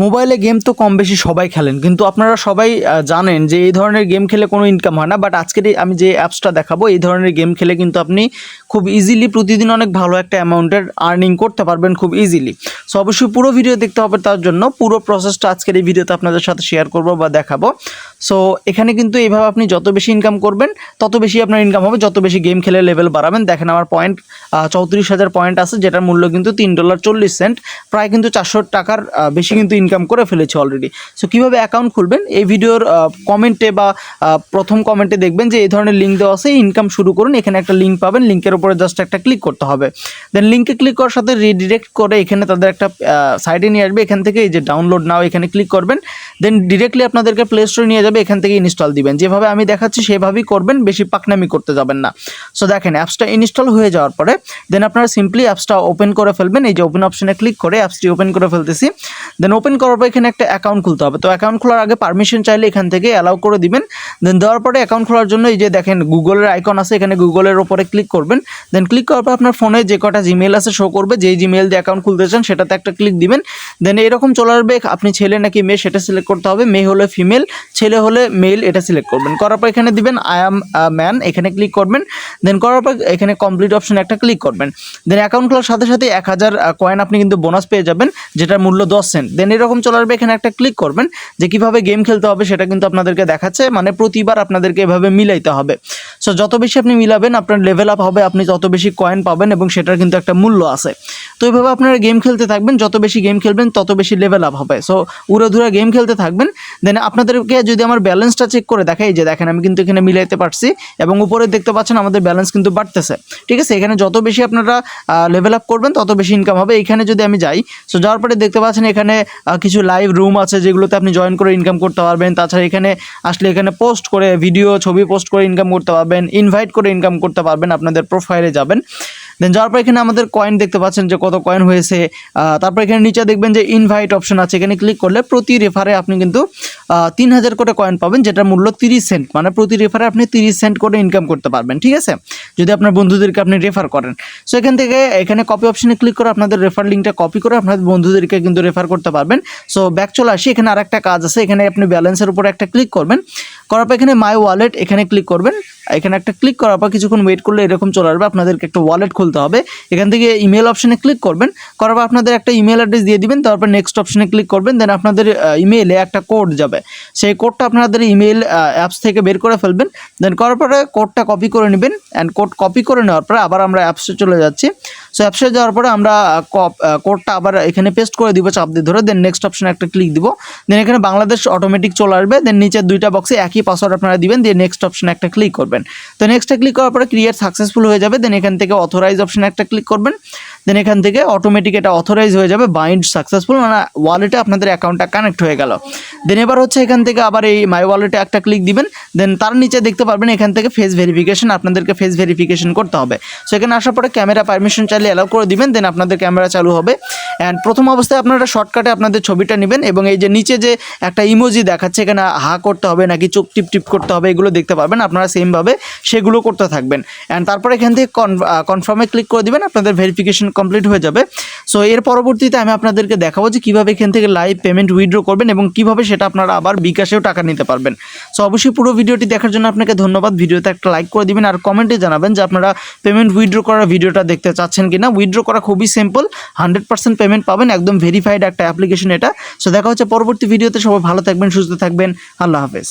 মোবাইলে গেম তো কম বেশি সবাই খেলেন, কিন্তু আপনারা সবাই জানেন যে এই ধরনের গেম খেলে কোনো ইনকাম হয় না। বাট আজকের আমি যে অ্যাপসটা দেখাবো, এই ধরনের গেম খেলে কিন্তু আপনি খুব ইজিলি প্রতিদিন অনেক ভালো একটা অ্যামাউন্টের আর্নিং করতে পারবেন খুব ইজিলি। সো অবশ্যই পুরো ভিডিও দেখতে হবে, তার জন্য পুরো প্রসেসটা আজকের এই ভিডিওতে আপনাদের সাথে শেয়ার করব বা দেখাবো। সো এখানে কিন্তু এইভাবে আপনি যত বেশি ইনকাম করবেন তত বেশি আপনার ইনকাম হবে, যত বেশি গেম খেলে লেভেল বাড়াবেন। দেখেন আমার পয়েন্ট 34,000 পয়েন্ট আছে, যেটার মূল্য কিন্তু $3.40, প্রায় কিন্তু 400 টাকার বেশি কিন্তু ইনকাম করে ফেলেছি অলরেডি। সো কীভাবে অ্যাকাউন্ট খুলবেন, এই ভিডিওর কমেন্টে বা প্রথম কমেন্টে দেখবেন যে এই ধরনের লিঙ্ক দেওয়া আছে, ইনকাম শুরু করুন। এখানে একটা লিঙ্ক পাবেন, লিঙ্কের উপরে জাস্ট একটা ক্লিক করতে হবে। দেন লিঙ্কে ক্লিক করার সাথে রিডিরেক্ট করে এখানে তাদের একটা সাইটে নিয়ে আসবে। এখান থেকে এই যে ডাউনলোড নাও এখানে ক্লিক করবেন, দেন ডিরেক্টলি আপনাদেরকে প্লে স্টোরে নিয়ে যাবে, এখান থেকে ইনস্টল দিবেন। যেভাবে আমি দেখাচ্ছি সেভাবেই করবেন, বেশি পাকনামি করতে যাবেন না। সো দেখেন অ্যাপসটা ইনস্টল হয়ে যাওয়ার পরে দেন আপনারা সিম্পলি অ্যাপসটা ওপেন করে ফেলবেন। এই যে ওপেন অপশনে ক্লিক করে অ্যাপসটি ওপেন করে ফেলতেছি। দেন ওপেন করার পর এখানে একটা অ্যাকাউন্ট খুলতে হবে। তো অ্যাকাউন্ট খোলার আগে পারমিশন চাইলে এখান থেকে অ্যালাউ করে দিবেন। দেন দেওয়ার পরে অ্যাকাউন্ট খোলার জন্য এই যে দেখেন গুগলের আইকন আছে, এখানে গুগলের ওপরে ক্লিক করবেন। দেন ক্লিক করার পর আপনার ফোনে যে কটা জিমেল আছে শো করবে, যেই জিমেল দিয়ে অ্যাকাউন্ট খুলতে চান সেটাতে একটা ক্লিক দিবেন। দেন এরকম চলে আসবে, আপনি ছেলে নাকি মেয়ে সেটা সিলেক্ট করতে হবে। মেয়ে হলে ফিমেল, ছেলে হলে মেল, এটা সিলেক্ট করবেন। করার পর এখানে দিবেন আই অ্যাম ম্যান, এখানে ক্লিক করবেন। দেন করার পর এখানে কমপ্লিট অপশনে একটা ক্লিক করবেন। দেন অ্যাকাউন্ট খোলার সাথে সাথে 1000 কয়েন আপনি কিন্তু বোনাস পেয়ে যাবেন, যেটার মূল্য 10 সেন্ট। দেন এরকম চলে আসবে, এখানে একটা ক্লিক করবেন। যে কীভাবে গেম খেলতে হবে সেটা কিন্তু আপনাদেরকে দেখাচ্ছে, মানে প্রতিবার আপনাদেরকে এভাবে মিলাইতে হবে। সো যত বেশি আপনি মিলাবেন আপনার লেভেল আপ হবে, আপনি তত বেশি কয়েন পাবেন এবং সেটার কিন্তু একটা মূল্য আছে। তো এইভাবে আপনারা গেম খেলতে থাকবেন, যত বেশি গেম খেলবেন তত বেশি লেভেল আপ হবে। সো উড়াধুরা গেম খেলতে থাকবেন। দেন আপনাদেরকে যদি আমার ব্যালেন্সটা চেক করে দেখাই, যে দেখেন আমি কিন্তু এখানে মিলাইতে পারছি এবং উপরে দেখতে পাচ্ছেন আমাদের ব্যালেন্স কিন্তু বাড়তেছে। ঠিক আছে, এখানে যত বেশি আপনারা লেভেল আপ করবেন তত বেশি ইনকাম হবে। এখানে যদি আমি যাই, সো যাওয়ার পরে দেখতে পাচ্ছেন এখানে কিছু লাইভ রুম আছে যেগুলোতে আপনি জয়েন করে ইনকাম করতে পারবেন। তাছাড়া এখানে আসলে এখানে পোস্ট করে ভিডিও ছবি পোস্ট করে ইনকাম করতে পারবেন, ইনভাইট করে ইনকাম করতে পারবেন। আপনাদের প্রোফাইলে যাবেন, দেন যাওয়ার পর এখানে আমাদের কয়েন দেখতে পাচ্ছেন যে কত কয়েন হয়েছে। তারপর এখানে নিচে দেখবেন যে ইনভাইট অপশন আছে, এখানে ক্লিক করলে প্রতি রেফারে আপনি কিন্তু 3000 করে কয়েন পাবেন, যেটার মূল্য 30 সেন্ট। মানে প্রতি রেফারে আপনি 30 সেন্ট করে ইনকাম করতে পারবেন। ঠিক আছে, যদি আপনার বন্ধুদেরকে আপনি রেফার করেন। সো এখান থেকে এখানে কপি অপশনে ক্লিক করে আপনাদের রেফার লিঙ্কটা কপি করে আপনাদের বন্ধুদেরকে কিন্তু রেফার করতে পারবেন। সো ব্যাক চলে আসি, এখানে আরেকটা কাজ আছে, এখানে আপনি ব্যালেন্সের উপরে একটা ক্লিক করবেন। করার পর এখানে মাই ওয়ালেট এখানে ক্লিক করবেন। এখানে একটা ক্লিক করার পর কিছুক্ষণ ওয়েট করলে এরকম চলে আসবে, আপনাদেরকে একটা ওয়ালেট খুলতে হবে। এখান থেকে ইমেল অপশনে ক্লিক করবেন, করার পর আপনাদের একটা ইমেল অ্যাড্রেস দিয়ে দিবেন। তারপর নেক্সট অপশনে ক্লিক করবেন। দেন আপনাদের ইমেইলে একটা কোড যাবে, সেই কোডটা আপনাদের ইমেল অ্যাপস থেকে বের করে ফেলবেন। দেন করার পরে কোডটা কপি করে নেবেন। অ্যান্ড কোড কপি করে নেওয়ার পরে আবার আমরা অ্যাপসে চলে যাচ্ছি। সো অ্যাপসে যাওয়ার পরে আমরা কোডটা আবার এখানে পেস্ট করে দিব চাপ দিয়ে ধরে। দেন নেক্সট অপশনে একটা ক্লিক দিব। দেন এখানে বাংলাদেশ অটোমেটিক চলে আসবে। দেন নিচের দুইটা বক্সে একই পাসওয়ার্ড আপনারা দিবেন, দিয়ে নেক্সট অপশনে একটা ক্লিক করবেন। তো নেক্সটে ক্লিক করার পরে ক্রিয়েট সাকসেসফুল হয়ে যাবে। দেন এখান থেকে অথরাইজ অপশনে একটা ক্লিক করবেন। দেন এখান থেকে অটোমেটিক এটা অথরাইজ হয়ে যাবে, বাইন্ড সাকসেসফুল, মানে ওয়ালেটে আপনাদের অ্যাকাউন্টটা কানেক্ট হয়ে গেল। দেন এবার হচ্ছে এখান থেকে আবার এই মাই ওয়ালেটে একটা ক্লিক দিবেন। দেন তার নিচে দেখতে পারবেন এখান থেকে ফেস ভেরিফিকেশন, আপনাদেরকে ফেস ভেরিফিকেশন করতে হবে। সো এখানে আসার পরে ক্যামেরা পারমিশন চাইলে অ্যালাউ করে দিবেন। দেন আপনাদের ক্যামেরা চালু হবে। অ্যান্ড প্রথম অবস্থায় আপনারা শর্টকাটে আপনাদের ছবিটা নেবেন এবং এই যে নিচে যে একটা ইমোজি দেখাচ্ছে, এখানে হা করতে হবে নাকি চোখ টিপ টিপ করতে হবে, এগুলো দেখতে পারবেন। আপনারা সেমভাবে সেগুলো করতে থাকবেন। অ্যান্ড তারপরে এখান থেকে কনফার্মে ক্লিক করে দিবেন, আপনাদের ভেরিফিকেশন কমপ্লিট হয়ে যাবে। সো এর পরবর্তীতে আমি আপনাদেরকে দেখাবো যে কীভাবে এখান থেকে লাইভ পেমেন্ট উইথড্র করবেন এবং কীভাবে সেটা আপনারা আবার বিকাশেও টাকা নিতে পারবেন। সো অবশ্যই পুরো ভিডিওটি দেখার জন্য আপনাকে ধন্যবাদ। ভিডিওতে একটা লাইক করে দিবেন আর কমেন্টে জানাবেন যে আপনারা পেমেন্ট উইথড্র করার ভিডিওটা দেখতে চাচ্ছেন কিনা। উইথড্র করা খুবই সিম্পল, 100% পেমেন্ট পাবেন, একদম ভেরিফাইড একটা অ্যাপ্লিকেশন এটা। সো দেখা হচ্ছে পরবর্তী ভিডিওতে। সবাই ভালো থাকবেন, সুস্থ থাকবেন, আল্লাহ হাফেজ।